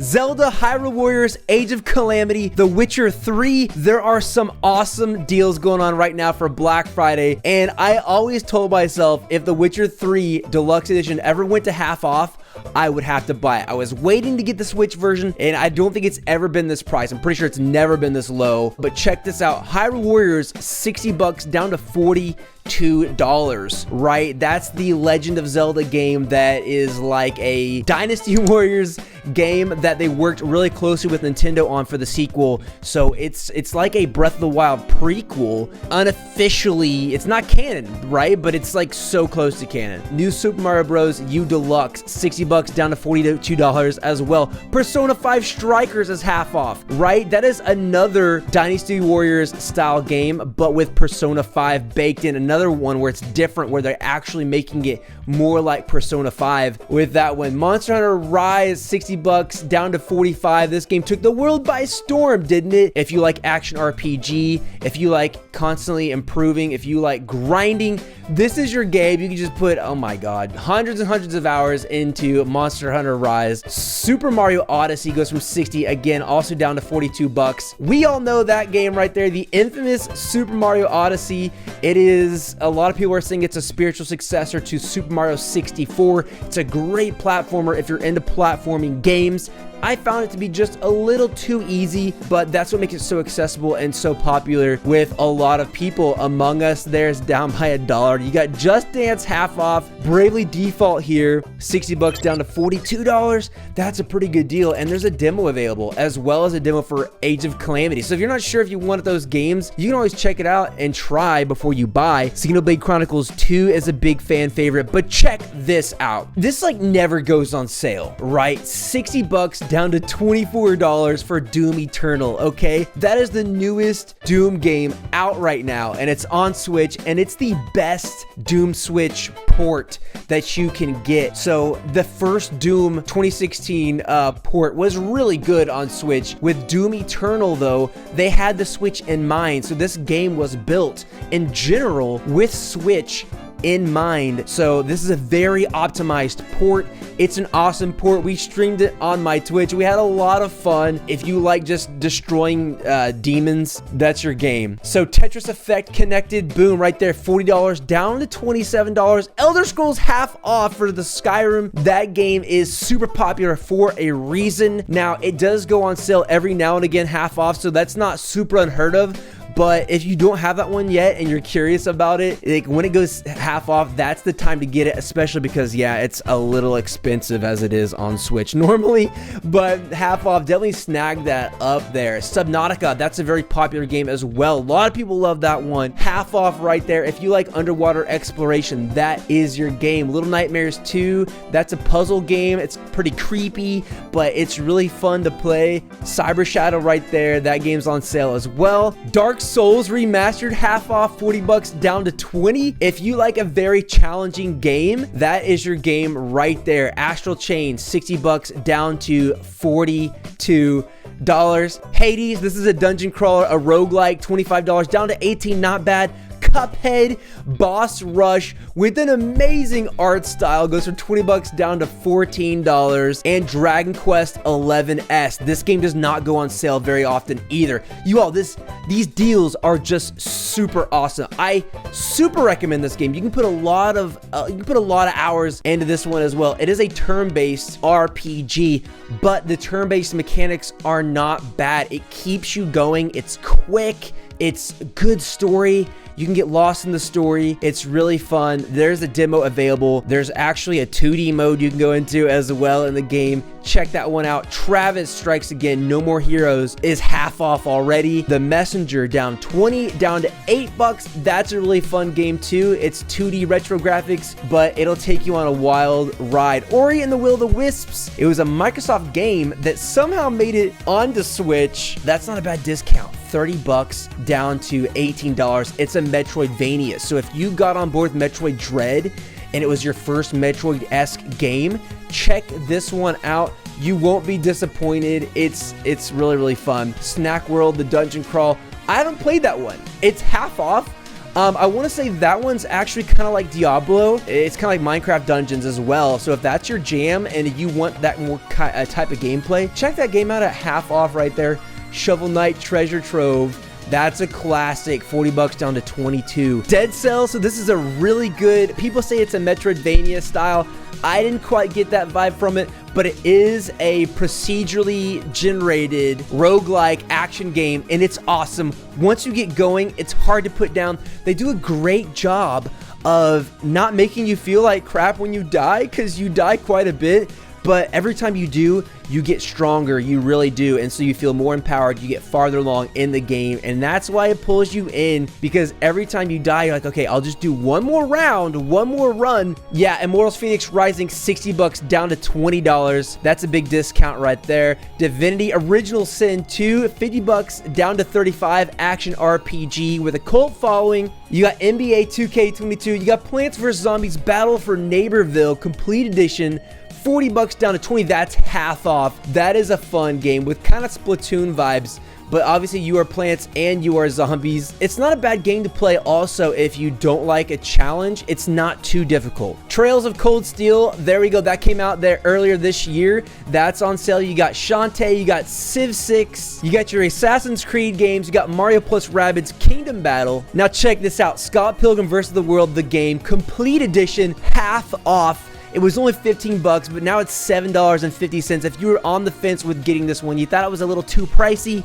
Zelda, Hyrule Warriors, Age of Calamity, The Witcher 3. There are some awesome deals going on right now for Black Friday, and I always told myself if The Witcher 3 Deluxe Edition ever went to half off, I would have to buy it. I was waiting to get the Switch version, and I don't think it's ever been this price. I'm pretty sure it's never been this low, but check this out. Hyrule Warriors, 60 bucks down to $42, right? That's the Legend of Zelda game that is like a Dynasty Warriors game that they worked really closely with Nintendo on for the sequel. So it's like a Breath of the Wild prequel. Unofficially, it's not canon, right? But it's like so close to canon. New Super Mario Bros. U Deluxe, 60 bucks down to $42 as well. Persona 5 Strikers is half off, right? That is another Dynasty Warriors style game, but with Persona 5 baked in. Another one where it's different, where they're actually making it more like Persona 5 with that one. Monster Hunter Rise, 60 bucks down to 45. This game took the world by storm, didn't it? If you like action RPG, if you like constantly improving, if you like grinding, this is your game. You can just put, oh my god, hundreds and hundreds of hours into Monster Hunter Rise. Super Mario Odyssey goes from 60 again, also down to 42 bucks. We all know that game right there, the infamous Super Mario Odyssey. It is, a lot of people are saying it's a spiritual successor to Super Mario 64. It's a great platformer if you're into platforming games. I found it to be just a little too easy, but that's what makes it so accessible and so popular with a lot of people. Among Us there's down by $1. You got Just Dance half off, Bravely Default here, 60 bucks down to $42. That's a pretty good deal, and there's a demo available as well as a demo for Age of Calamity. So if you're not sure if you want those games, you can always check it out and try before you buy. Xenoblade Chronicles 2 is a big fan favorite, but check this out. This like never goes on sale, right? 60 bucks down to $24 for Doom Eternal, okay? That is the newest Doom game out right now, and it's on Switch, and it's the best Doom Switch port that you can get. So the first Doom 2016 port was really good on Switch. With Doom Eternal, though, they had the Switch in mind, so this game was built in general with Switch in mind. So this is a very optimized port. It's an awesome port. We streamed it on my Twitch. We had a lot of fun. If you like just destroying demons, that's your game. So Tetris Effect connected, boom, right there, $40 down to $27. Elder Scrolls half off for the Skyrim. That game is super popular for a reason. Now it does go on sale every now and again half off, so that's not super unheard of. But if you don't have that one yet and you're curious about it, like when it goes half off, that's the time to get it, especially because, yeah, it's a little expensive as it is on Switch normally, but half off, definitely snag that up there. Subnautica, that's a very popular game as well. A lot of people love that one. Half off right there. If you like underwater exploration, that is your game. Little Nightmares 2, that's a puzzle game. It's pretty creepy, but it's really fun to play. Cyber Shadow right there, that game's on sale as well. Dark Souls Remastered half off, 40 bucks down to 20. If you like a very challenging game, that is your game right there. Astral Change, 60 bucks down to $42. Hades, this is a dungeon crawler, a roguelike, $25 down to $18, not bad. Cuphead Boss Rush with an amazing art style goes from 20 bucks down to $14. And Dragon Quest 11S, this game does not go on sale very often either. You all, these deals are just super awesome. I super recommend this game. You can put a lot of hours into this one as well. It is a turn-based RPG, but the turn-based mechanics are not bad. It keeps you going. It's quick. It's good story. You can get lost in the story. It's really fun. There's a demo available. There's actually a 2D mode you can go into as well in the game. Check that one out. Travis Strikes Again, No More Heroes is half off already. The Messenger down 20, down to 8 bucks. That's a really fun game too. It's 2D retro graphics, but it'll take you on a wild ride. Ori and the Will of the Wisps. It was a Microsoft game that somehow made it onto Switch. That's not a bad discount. 30 bucks down to $18. It's a Metroidvania. So if you got on board with Metroid Dread and it was your first Metroid-esque game, check this one out. You won't be disappointed. It's really, really fun. Snack World, the Dungeon Crawl. I haven't played that one. It's half off. I want to say that one's actually kind of like Diablo. It's kind of like Minecraft Dungeons as well. So if that's your jam and you want that more type of gameplay, check that game out at half off right there. Shovel Knight Treasure Trove. That's a classic, 40 bucks down to 22. Dead Cells, so this is a really good, people say it's a Metroidvania style. I didn't quite get that vibe from it, but it is a procedurally generated roguelike action game, and it's awesome. Once you get going, it's hard to put down. They do a great job of not making you feel like crap when you die, because you die quite a bit. But every time you do, you get stronger, you really do, and so you feel more empowered, you get farther along in the game, and that's why it pulls you in, because every time you die, you're like, okay, I'll just do one more round, one more run. Yeah, Immortals Phoenix Rising, 60 bucks down to $20. That's a big discount right there. Divinity Original Sin 2, 50 bucks down to 35, action RPG with a cult following. You got NBA 2K22, you got Plants vs. Zombies Battle for Neighborville Complete Edition, 40 bucks down to 20. That's half off. That is a fun game with kind of Splatoon vibes, but obviously you are plants and you are zombies. It's not a bad game to play also if you don't like a challenge. It's not too difficult. Trails of Cold Steel, there we go. That came out there earlier this year. That's on sale. You got Shantae, you got Civ 6, you got your Assassin's Creed games, you got Mario plus Rabbids Kingdom Battle. Now check this out. Scott Pilgrim vs. the World, the game, complete edition, half off. It was only 15 bucks, but now it's $7.50. If you were on the fence with getting this one, you thought it was a little too pricey,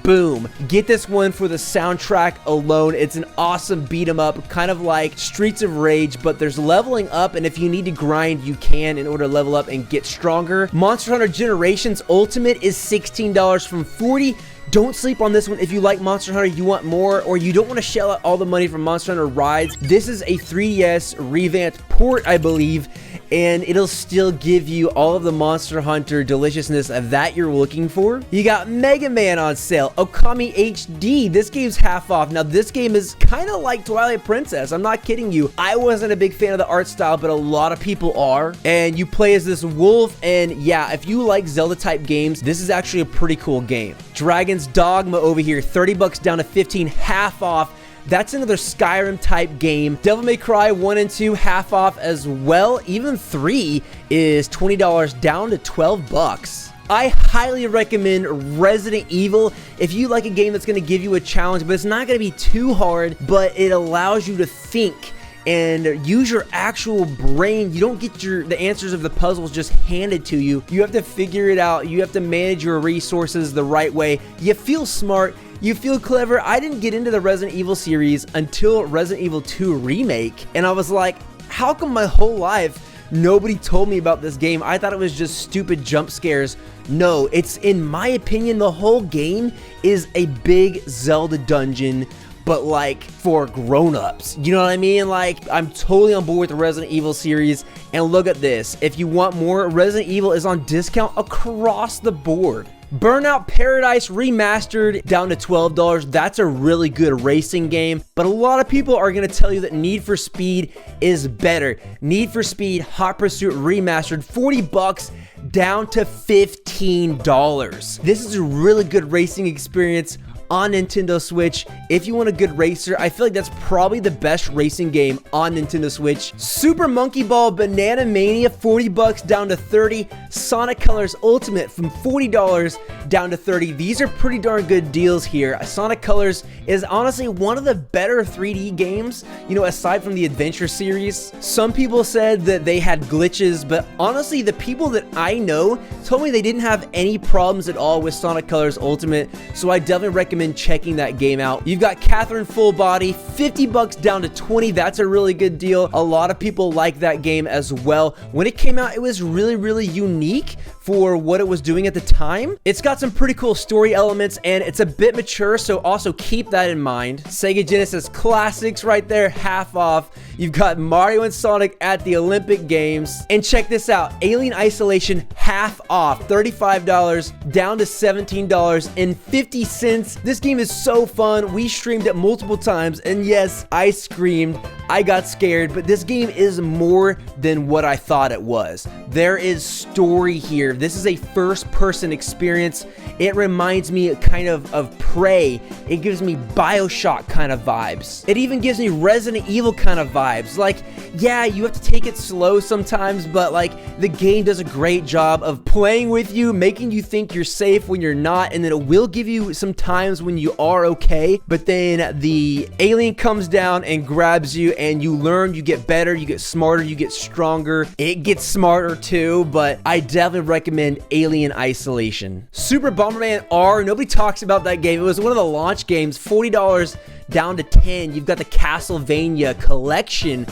boom. Get this one for the soundtrack alone. It's an awesome beat 'em up, kind of like Streets of Rage, but there's leveling up, and if you need to grind, you can in order to level up and get stronger. Monster Hunter Generations Ultimate is $16 from $40. Don't sleep on this one. If you like Monster Hunter, you want more, or you don't want to shell out all the money from Monster Hunter Rise, this is a 3DS revamped port, I believe, and it'll still give you all of the Monster Hunter deliciousness that you're looking for. You got Mega Man on sale, Okami HD. This game's half off. Now, this game is kind of like Twilight Princess. I'm not kidding you. I wasn't a big fan of the art style, but a lot of people are. And you play as this wolf, and yeah, if you like Zelda-type games, this is actually a pretty cool game. Dragon's Dogma over here, 30 bucks down to 15, half off. That's another Skyrim type game. Devil May Cry 1 and 2 half off as well. Even 3 is $20 down to 12 bucks. I highly recommend Resident Evil if you like a game that's going to give you a challenge, but it's not going to be too hard, but it allows you to think and use your actual brain. You don't get the answers of the puzzles just handed to you. You have to figure it out. You have to manage your resources the right way. You feel smart. You feel clever. I didn't get into the Resident Evil series until Resident Evil 2 Remake, and I was like, how come my whole life nobody told me about this game? I thought it was just stupid jump scares. No, it's, in my opinion, the whole game is a big Zelda dungeon, but like for grown-ups. You know what I mean? Like, I'm totally on board with the Resident Evil series. And look at this. If you want more, Resident Evil is on discount across the board. Burnout Paradise Remastered down to $12. That's a really good racing game, but a lot of people are going to tell you that Need for Speed is better. Need for Speed Hot Pursuit Remastered, 40 bucks down to $15. This is a really good racing experience on Nintendo Switch. If you want a good racer, I feel like that's probably the best racing game on Nintendo Switch. Super Monkey Ball Banana Mania, 40 bucks down to 30. Sonic Colors Ultimate from $40 down to 30. These are pretty darn good deals here. Sonic Colors is honestly one of the better 3D games, you know, aside from the Adventure series. Some people said that they had glitches, but honestly, the people that I know told me they didn't have any problems at all with Sonic Colors Ultimate, so I definitely recommend checking that game out. You've got Catherine Full Body, 50 bucks down to 20. That's a really good deal. A lot of people like that game as well. When it came out, it was really, really unique for what it was doing at the time. It's got some pretty cool story elements, and it's a bit mature, so also keep that in mind. Sega Genesis classics right there, half off. You've got Mario and Sonic at the Olympic Games. And check this out, Alien Isolation half off, $35 down to $17.50. This game is so fun. We streamed it multiple times, and yes, I screamed. I got scared, but this game is more than what I thought it was. There is story here. This is a first-person experience. It reminds me kind of Prey. It gives me BioShock kind of vibes. It even gives me Resident Evil kind of vibes. Like, yeah, you have to take it slow sometimes, but like the game does a great job of playing with you, making you think you're safe when you're not, and then it will give you some times when you are okay, but then the alien comes down and grabs you, and you learn, you get better, you get smarter, you get stronger. It gets smarter too, but I definitely recommend Alien Isolation. Super Bomberman R, nobody talks about that game. It was one of the launch games, $40 down to $10. You've got the Castlevania collection.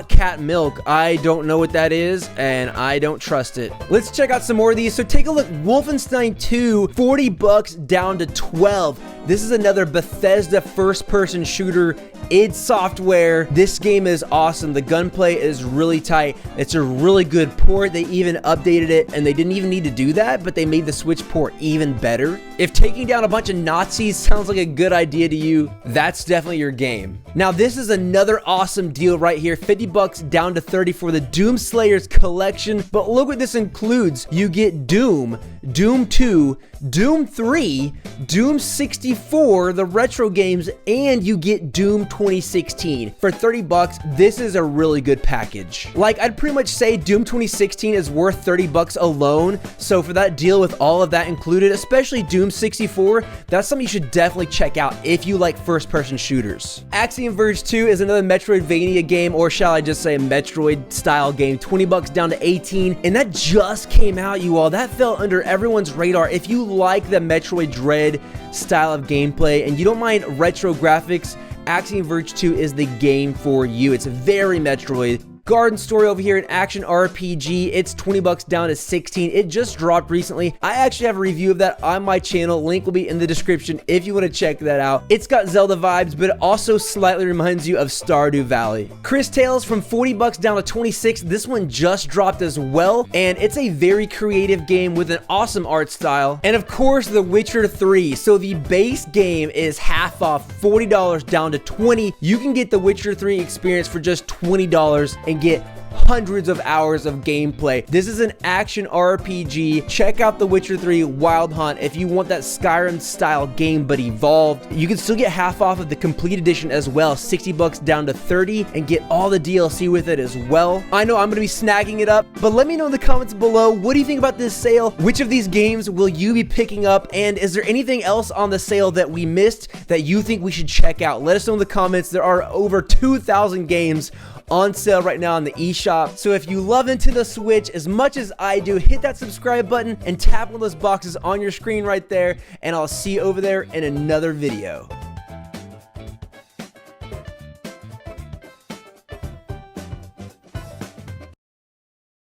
Cat Milk, I don't know what that is, and I don't trust it. Let's check out some more of these. So take a look. Wolfenstein II, $40 down to $12. This is another Bethesda first-person shooter. id Software. This game is awesome. The gunplay is really tight. It's a really good port. They even updated it, and they didn't even need to do that, but they made the Switch port even better. If taking down a bunch of Nazis sounds like a good idea to you, that's definitely your game. Now, this is another awesome deal right here. $50 down to $30 for the Doom Slayers collection. But look what this includes. You get Doom, Doom 2, Doom 3, Doom 64, the retro games, and you get Doom 2016. For $30, this is a really good package. Like, I'd pretty much say Doom 2016 is worth $30 alone. So for that deal with all of that included, especially Doom 64, that's something you should definitely check out if you like first-person shooters. Axiom Verge 2 is another Metroidvania game, or shall I just say a Metroid-style game. $20 down to $18, and that just came out, you all. That fell under everyone's radar. If you like the Metroid Dread style of gameplay and you don't mind retro graphics, Axiom Verge 2 is the game for you. It's very Metroid. Garden Story over here, an action RPG. It's $20 down to $16. It just dropped recently. I actually have a review of that on my channel. Link will be in the description if you want to check that out. It's got Zelda vibes, but it also slightly reminds you of Stardew Valley. Chris Tales from $40 down to $26. This one just dropped as well, and it's a very creative game with an awesome art style. And of course, The Witcher 3. So the base game is half off, $40 down to $20. You can get The Witcher 3 experience for just $20 and get hundreds of hours of gameplay. This is an action RPG. Check out The Witcher 3 Wild Hunt if you want that Skyrim style game but evolved. You can still get half off of the complete edition as well, $60 down to $30, and get all the DLC with it as well. I know I'm gonna be snagging it up, but let me know in the comments below, what do you think about this sale? Which of these games will you be picking up, and is there anything else on the sale that we missed that you think we should check out? Let us know in the comments. There are over 2,000 games on sale right now on the eShop. So if you love Nintendo Switch as much as I do, hit that subscribe button and tap one of those boxes on your screen right there, and I'll see you over there in another video.